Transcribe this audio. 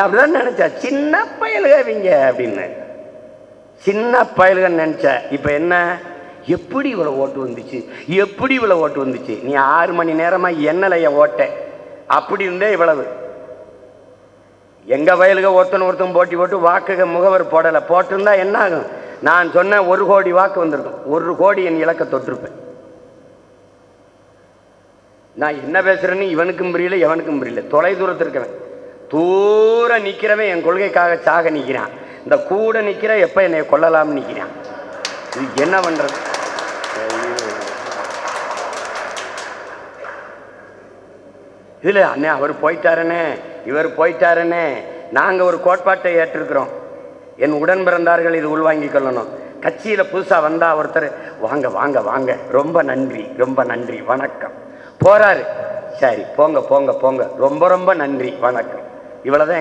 அப்படிதான் நினைச்சா, சின்ன பயலுகவிங்க அப்படின்னு சின்ன பயலுகன்னு நினைச்ச. இப்ப என்ன, எப்படி இவ்வளவு ஓட்டு வந்துச்சு, எப்படி இவ்வளவு ஓட்டு வந்துச்சு? நீ 6 மணி நேரமா என்னலைய ஓட்ட, அப்படி இருந்தே இவ்வளவு. எங்க வயலுக ஒருத்தன் போட்டி போட்டு வாக்குக முகவர் போடலை, போட்டிருந்தா என்ன ஆகும்? நான் சொன்ன 1 கோடி வாக்கு வந்திருக்கும், 1 கோடி என் இலக்கை தொட்டிருப்பேன். நான் என்ன பேசுறேன்னு இவனுக்கும் புரியல, எவனுக்கும் புரியல. தொலை தூரத்தில் இருக்கிறவன், தூர நிக்கிறவன் என் கொள்கைக்காக சாக நிற்கிறான். இந்த கூட நிக்கிற எப்ப என்னை கொல்லலாம்னு நிற்கிறான். இது என்ன பண்றது? இதுல அண்ணே அவர் போயிட்டாருனே, இவர் போயிட்டாருனே. நாங்க ஒரு கோட்பாட்டை ஏற்றிருக்கிறோம், என் உடன் பிறந்தார்கள் இது உள்வாங்கிக் கொள்ளணும். கட்சியில புதுசா வந்தா ஒருத்தர் வாங்க வாங்க வாங்க, ரொம்ப நன்றி ரொம்ப நன்றி வணக்கம் போறாரு. சரி போங்க போங்க போங்க, ரொம்ப ரொம்ப நன்றி வணக்கம், இவ்வளவுதான்.